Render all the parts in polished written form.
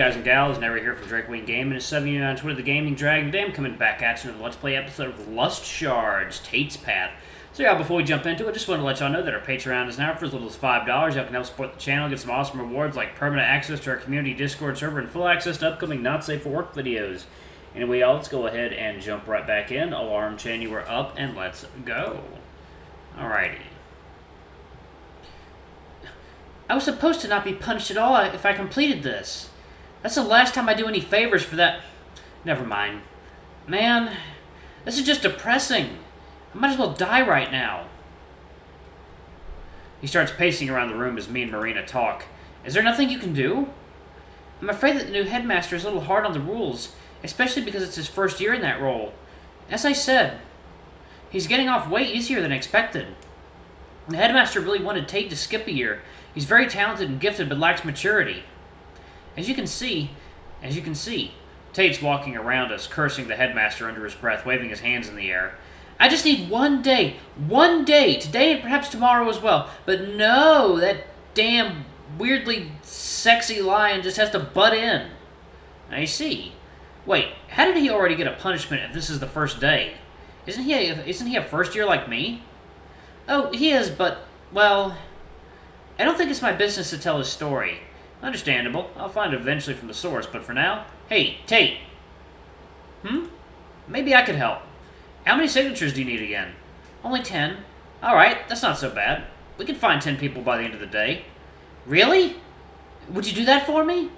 guys and gals? Never here for Drake Wayne Gaming. It's 79 on Twitter, the Gaming Dragon. Today I'm coming back at you with a Let's Play episode of Lust Shards, Tate's Path. So yeah, before we jump into it, I just want to let y'all know that our Patreon is now for as little as $5. Y'all can help support the channel, get some awesome rewards like permanent access to our community Discord server and full access to upcoming Not Safe for Work videos. Anyway, y'all, let's go ahead and jump right back in. Alarm chain, you are up, and let's go. Alrighty. I was supposed to not be punished at all if I completed this. That's the last time I do any favors for that. Never mind. Man, this is just depressing. I might as well die right now. He starts pacing around the room as me and Marina talk. Is there nothing you can do? I'm afraid that the new headmaster is a little hard on the rules, especially because it's his first year in that role. As I said, he's getting off way easier than expected. The headmaster really wanted Tate to skip a year. He's very talented and gifted, but lacks maturity. As you can see, Tate's walking around us, cursing the headmaster under his breath, waving his hands in the air. I just need one day, today and perhaps tomorrow as well. But no, that damn weirdly sexy lion just has to butt in. I see. Wait, how did he already get a punishment if this is the first day? Isn't he a first year like me? Oh, he is, but, well, I don't think it's my business to tell his story. Understandable. I'll find it eventually from the source, but for now... Hey, Tate! Maybe I could help. How many signatures do you need again? Only 10. Alright, that's not so bad. We can find 10 people by the end of the day. Really? Would you do that for me?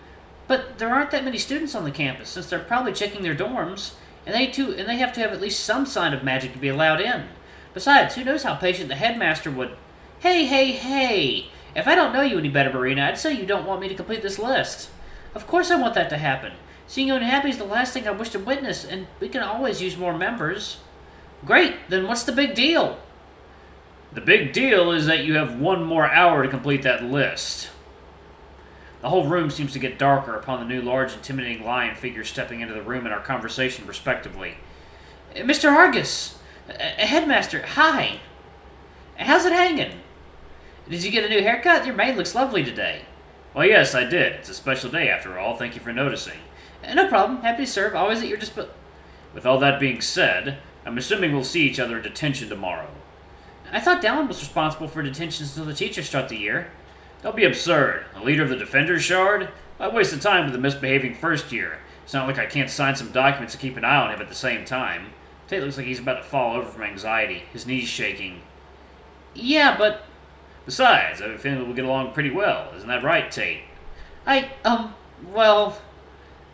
But there aren't that many students on the campus, since they're probably checking their dorms, and they have to have at least some sign of magic to be allowed in. Besides, who knows how patient the headmaster would... Hey! If I don't know you any better, Marina, I'd say you don't want me to complete this list. Of course I want that to happen. Seeing you unhappy is the last thing I wish to witness, and we can always use more members. Great, then what's the big deal? The big deal is that you have one more hour to complete that list. The whole room seems to get darker upon the new large, intimidating lion figures stepping into the room and our conversation, respectively. Mr. Argus! Headmaster, hi! How's it hanging? Did you get a new haircut? Your mane looks lovely today. Well, yes, I did. It's a special day, after all. Thank you for noticing. No problem. Happy to serve. Always at your disposal. With all that being said, I'm assuming we'll see each other in detention tomorrow. I thought Dallin was responsible for detentions until the teachers start the year. Don't be absurd. A leader of the Defender Shard? I wasted time with the misbehaving first year. It's not like I can't sign some documents to keep an eye on him at the same time. Tate looks like he's about to fall over from anxiety, his knees shaking. Yeah, but... Besides, I have a feeling we'll get along pretty well. Isn't that right, Tate? Well...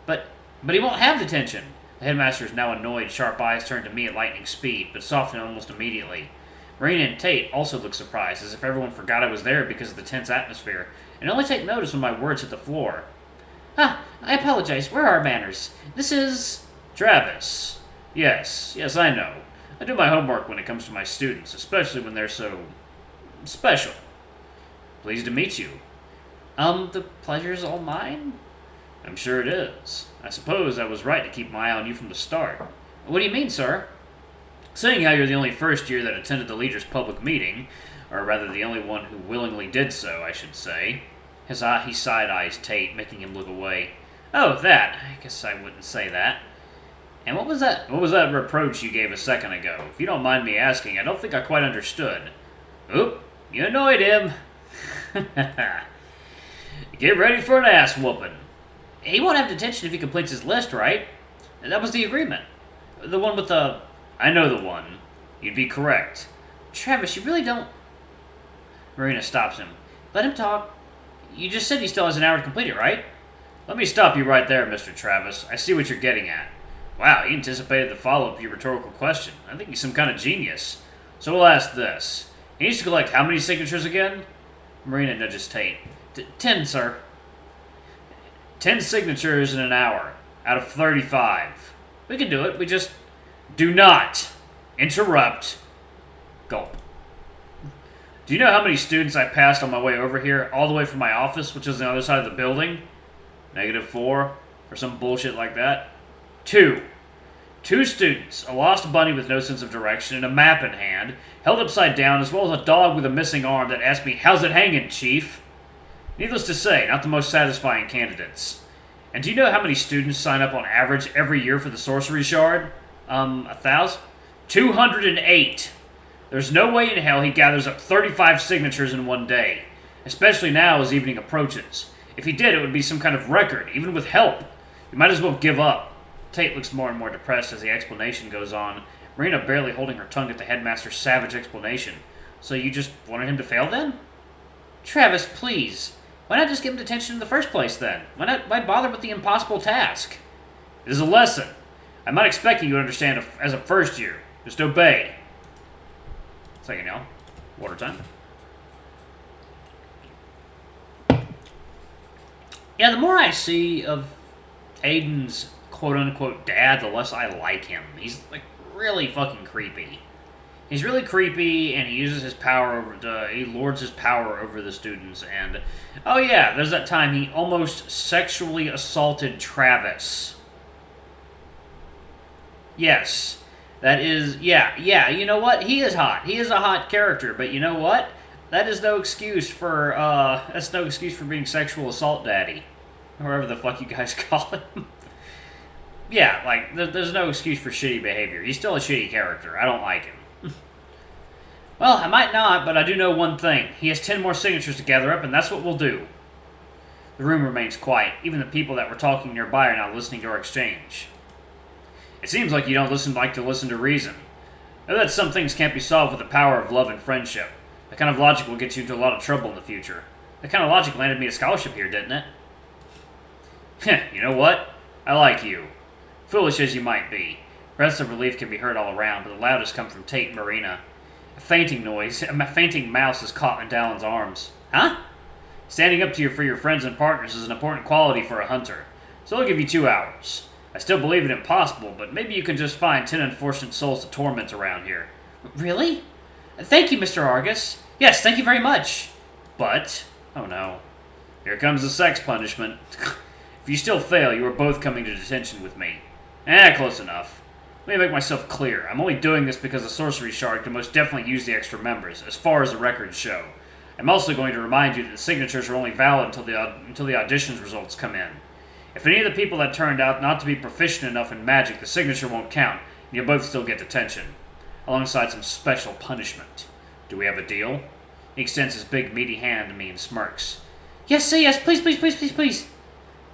But he won't have detention. The headmaster is now annoyed, sharp eyes turn to me at lightning speed, but soften almost immediately. Marina and Tate also look surprised, as if everyone forgot I was there because of the tense atmosphere, and only take notice when my words hit the floor. I apologize. Where are our manners? This is... Travis. Yes, I know. I do my homework when it comes to my students, especially when they're so... special. Pleased to meet you. The pleasure's all mine? I'm sure it is. I suppose I was right to keep my eye on you from the start. What do you mean, sir? Seeing how you're the only first year that attended the leader's public meeting, or rather the only one who willingly did so, I should say. He side-eyes Tate, making him look away. Oh, that. I guess I wouldn't say that. And what was that? What was that reproach you gave a second ago? If you don't mind me asking, I don't think I quite understood. Oop, you annoyed him. Get ready for an ass whooping. He won't have detention if he completes his list, right? That was the agreement. The one with the... I know the one. You'd be correct. Travis, you really don't... Marina stops him. Let him talk. You just said he still has an hour to complete it, right? Let me stop you right there, Mr. Travis. I see what you're getting at. Wow, he anticipated the follow-up to your rhetorical question. I think he's some kind of genius. So we'll ask this. He needs to collect how many signatures again? Marina nudges Tate. 10, sir. 10 signatures in an hour, out of 35. We can do it, we just... Do not interrupt. Gulp. Do you know how many students I passed on my way over here, all the way from my office, which is on the other side of the building? -4, or some bullshit like that? 2. 2 students, a lost bunny with no sense of direction and a map in hand, held upside down, as well as a dog with a missing arm that asked me, "How's it hanging, Chief?" Needless to say, not the most satisfying candidates. And do you know how many students sign up on average every year for the sorcery shard? 1,000? 208. There's no way in hell he gathers up 35 signatures in one day, especially now as evening approaches. If he did, it would be some kind of record, even with help. You might as well give up. Tate looks more and more depressed as the explanation goes on, Marina barely holding her tongue at the headmaster's savage explanation. So you just wanted him to fail then? Travis, please. Why not just give him detention in the first place then? Why bother with the impossible task? It is a lesson. I'm not expecting you to understand as a first year. Just obey. Second, y'all. Water time. Yeah, the more I see of Aiden's quote-unquote dad, the less I like him. He's, like, really fucking creepy. He's really creepy, and he uses his power he lords his power over the students, and... Oh yeah, there's that time he almost sexually assaulted Travis. Yes. That is... Yeah, you know what? He is hot. He is a hot character, but you know what? That is no excuse for, that's no excuse for being sexual assault daddy. Or whatever the fuck you guys call him. Yeah, like, there's no excuse for shitty behavior. He's still a shitty character. I don't like him. Well, I might not, but I do know one thing. He has 10 more signatures to gather up, and that's what we'll do. The room remains quiet. Even the people that were talking nearby are now listening to our exchange. It seems like you don't like to listen to reason. I know that some things can't be solved with the power of love and friendship. That kind of logic will get you into a lot of trouble in the future. That kind of logic landed me a scholarship here, didn't it? Heh, you know what? I like you. Foolish as you might be. Breaths of relief can be heard all around, but the loudest come from Tate and Marina. A fainting mouse is caught in Dallon's arms. Huh? Standing up to you for your friends and partners is an important quality for a hunter. So I'll give you 2 hours. I still believe it impossible, but maybe you can just find 10 unfortunate souls to torment around here. Really? Thank you, Mr. Argus. Yes, thank you very much. But... Oh no. Here comes the sex punishment. If you still fail, you are both coming to detention with me. Close enough. Let me make myself clear. I'm only doing this because the sorcery shard can most definitely use the extra members, as far as the records show. I'm also going to remind you that the signatures are only valid until the auditions results come in. If any of the people that turned out not to be proficient enough in magic, the signature won't count, and you'll both still get detention, alongside some special punishment. Do we have a deal? He extends his big, meaty hand to me and smirks. Yes, say yes, please, please, please, please, please.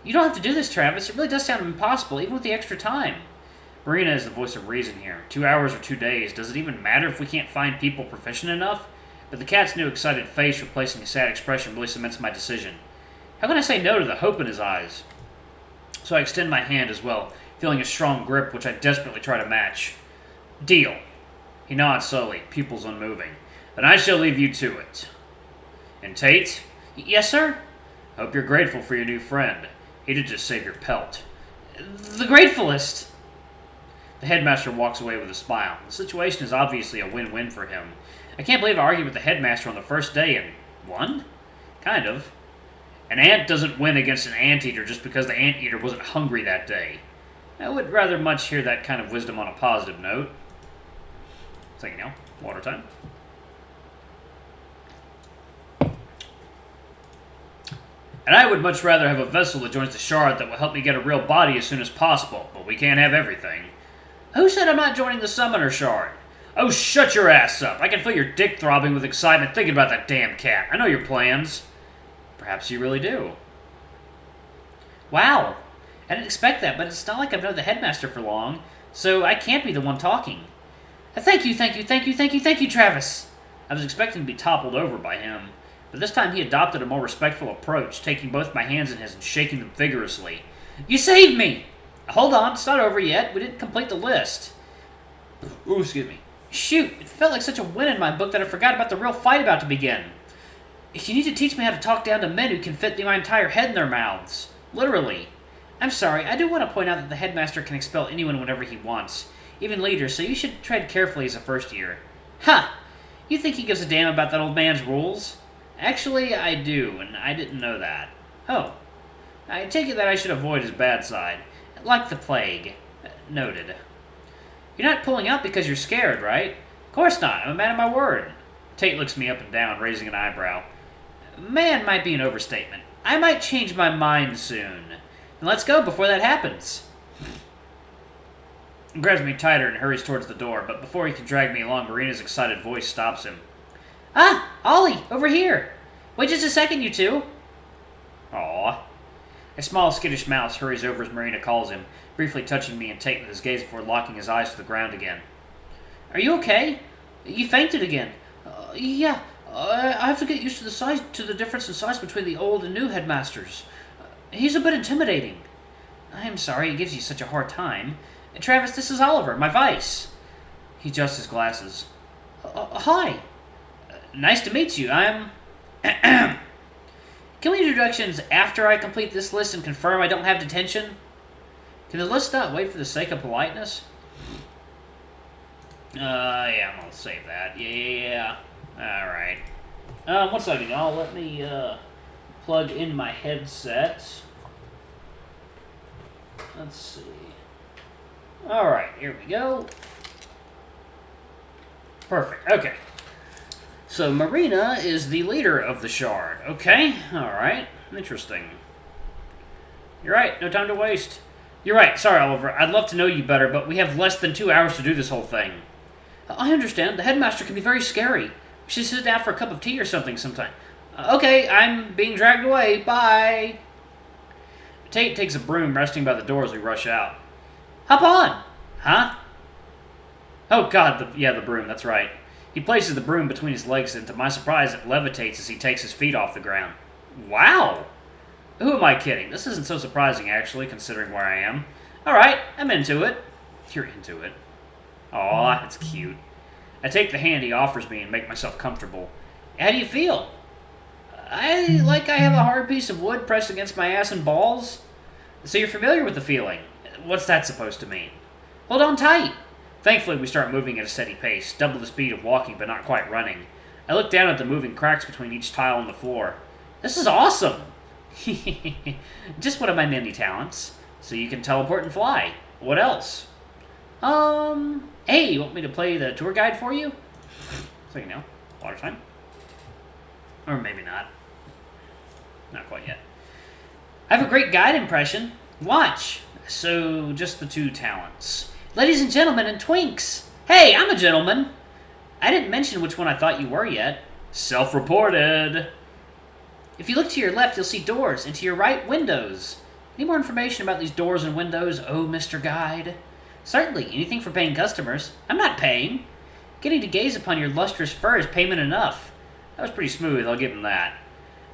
You don't have to do this, Travis. It really does sound impossible, even with the extra time. Marina is the voice of reason here. 2 hours or 2 days. Does it even matter if we can't find people proficient enough? But the cat's new excited face replacing a sad expression really cements my decision. How can I say no to the hope in his eyes? So I extend my hand as well, feeling a strong grip which I desperately try to match. Deal. He nods slowly, pupils unmoving. Then I shall leave you to it. And Tate? Yes, sir? Hope you're grateful for your new friend. He did just save your pelt. The gratefulest! The headmaster walks away with a smile. The situation is obviously a win-win for him. I can't believe I argued with the headmaster on the first day and won? Kind of. An ant doesn't win against an anteater just because the anteater wasn't hungry that day. I would rather much hear that kind of wisdom on a positive note. Second now, water time. And I would much rather have a vessel that joins the shard that will help me get a real body as soon as possible, but we can't have everything. Who said I'm not joining the Summoner Shard? Oh, shut your ass up. I can feel your dick throbbing with excitement thinking about that damn cat. I know your plans. Perhaps you really do. Wow. I didn't expect that, but it's not like I've known the headmaster for long, so I can't be the one talking. Thank you, Travis. I was expecting to be toppled over by him, but this time he adopted a more respectful approach, taking both my hands in his and shaking them vigorously. You saved me! Hold on, it's not over yet. We didn't complete the list. Ooh, excuse me. Shoot, it felt like such a win in my book that I forgot about the real fight about to begin. You need to teach me how to talk down to men who can fit my entire head in their mouths. Literally. I'm sorry, I do want to point out that the headmaster can expel anyone whenever he wants, even leaders, so you should tread carefully as a first year. Ha! You think he gives a damn about that old man's rules? Actually, I do, and I didn't know that. Oh. I take it that I should avoid his bad side. Like the plague. Noted. You're not pulling out because you're scared, right? Of course not. I'm a man of my word. Tate looks me up and down, raising an eyebrow. Man might be an overstatement. I might change my mind soon. And let's go before that happens. He grabs me tighter and hurries towards the door, but before he can drag me along, Marina's excited voice stops him. Ah, Ollie, over here. Wait just a second, you two. Aw. A small, skittish mouse hurries over as Marina calls him, briefly touching me and Tate with his gaze before locking his eyes to the ground again. Are you okay? You fainted again. Yeah. I have to get used to the difference in size between the old and new headmasters. He's a bit intimidating. I am sorry it gives you such a hard time. Travis, this is Oliver, my vice. He adjusts his glasses. Hi. Nice to meet you. I'm... Can we do introductions after I complete this list and confirm I don't have detention? Can the list not wait for the sake of politeness? Yeah, I'm gonna save that. Yeah. Alright. 1 second, y'all. Let me, plug in my headset. Let's see. Alright, here we go. Perfect, okay. So, Marina is the leader of the Shard. Okay, alright. Interesting. You're right, no time to waste. You're right, sorry, Oliver. I'd love to know you better, but we have less than 2 hours to do this whole thing. I understand. The headmaster can be very scary. We should sit down for a cup of tea or something sometime. Okay, I'm being dragged away. Bye. Tate takes a broom resting by the door as we rush out. Hop on. Huh? Oh, God, the broom, that's right. He places the broom between his legs, and to my surprise, it levitates as he takes his feet off the ground. Wow! Who am I kidding? This isn't so surprising, actually, considering where I am. Alright, I'm into it. You're into it. Aw, it's cute. I take the hand he offers me and make myself comfortable. How do you feel? I have a hard piece of wood pressed against my ass and balls. So you're familiar with the feeling. What's that supposed to mean? Hold on tight. Thankfully, we start moving at a steady pace, double the speed of walking but not quite running. I look down at the moving cracks between each tile on the floor. This is awesome! Just one of my many talents. So you can teleport and fly. What else? Hey, you want me to play the tour guide for you? So you know, water time. Or maybe not. Not quite yet. I have a great guide impression. Watch. So, just the 2 talents. Ladies and gentlemen and twinks. Hey, I'm a gentleman. I didn't mention which one I thought you were yet. Self-reported. If you look to your left, you'll see doors, and to your right, windows. Any more information about these doors and windows, oh, Mr. Guide? Certainly, anything for paying customers. I'm not paying. Getting to gaze upon your lustrous fur is payment enough. That was pretty smooth, I'll give him that.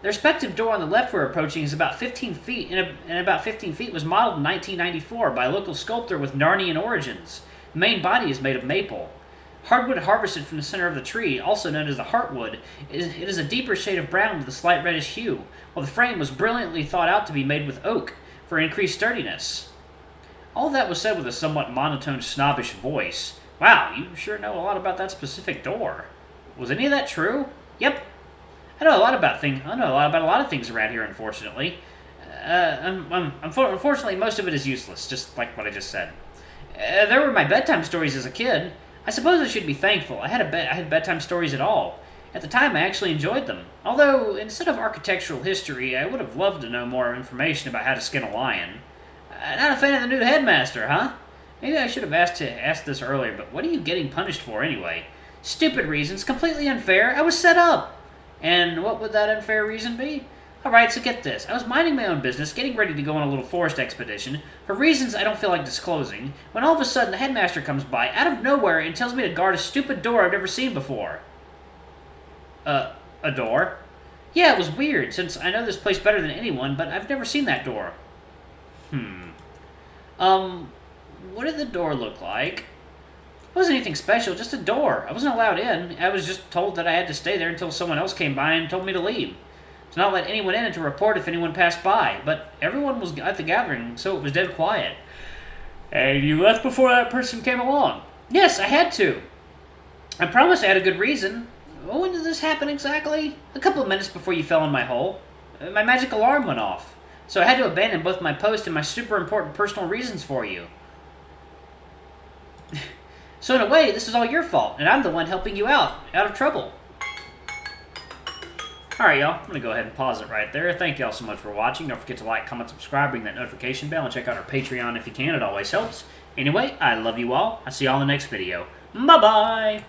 The respective door on the left we're approaching is about 15 feet, and about 15 feet was modeled in 1994 by a local sculptor with Narnian origins. The main body is made of maple. Hardwood harvested from the center of the tree, also known as the heartwood, it is a deeper shade of brown with a slight reddish hue, while the frame was brilliantly thought out to be made with oak for increased sturdiness. All that was said with a somewhat monotone, snobbish voice. Wow, you sure know a lot about that specific door. Was any of that true? Yep. I know a lot about a lot of things around here, unfortunately. Unfortunately, most of it is useless, just like what I just said. There were my bedtime stories as a kid. I suppose I should be thankful. I had bedtime stories at all. At the time, I actually enjoyed them. Although, instead of architectural history, I would have loved to know more information about how to skin a lion. Not a fan of the new headmaster, huh? Maybe I should have asked this earlier, but what are you getting punished for anyway? Stupid reasons, completely unfair. I was set up. And what would that unfair reason be? Alright, so get this. I was minding my own business, getting ready to go on a little forest expedition, for reasons I don't feel like disclosing, when all of a sudden the headmaster comes by, out of nowhere, and tells me to guard a stupid door I've never seen before. A door? Yeah, it was weird, since I know this place better than anyone, but I've never seen that door. What did the door look like? It wasn't anything special, just a door. I wasn't allowed in. I was just told that I had to stay there until someone else came by and told me to leave. To not let anyone in and to report if anyone passed by. But everyone was at the gathering, so it was dead quiet. And you left before that person came along? Yes, I had to. I promised I had a good reason. When did this happen exactly? A couple of minutes before you fell in my hole. My magic alarm went off. So I had to abandon both my post and my super important personal reasons for you. So in a way, this is all your fault, and I'm the one helping you out of trouble. Alright, y'all. I'm going to go ahead and pause it right there. Thank y'all so much for watching. Don't forget to like, comment, subscribe, ring that notification bell, and check out our Patreon if you can. It always helps. Anyway, I love you all. I'll see y'all in the next video. Bye-bye!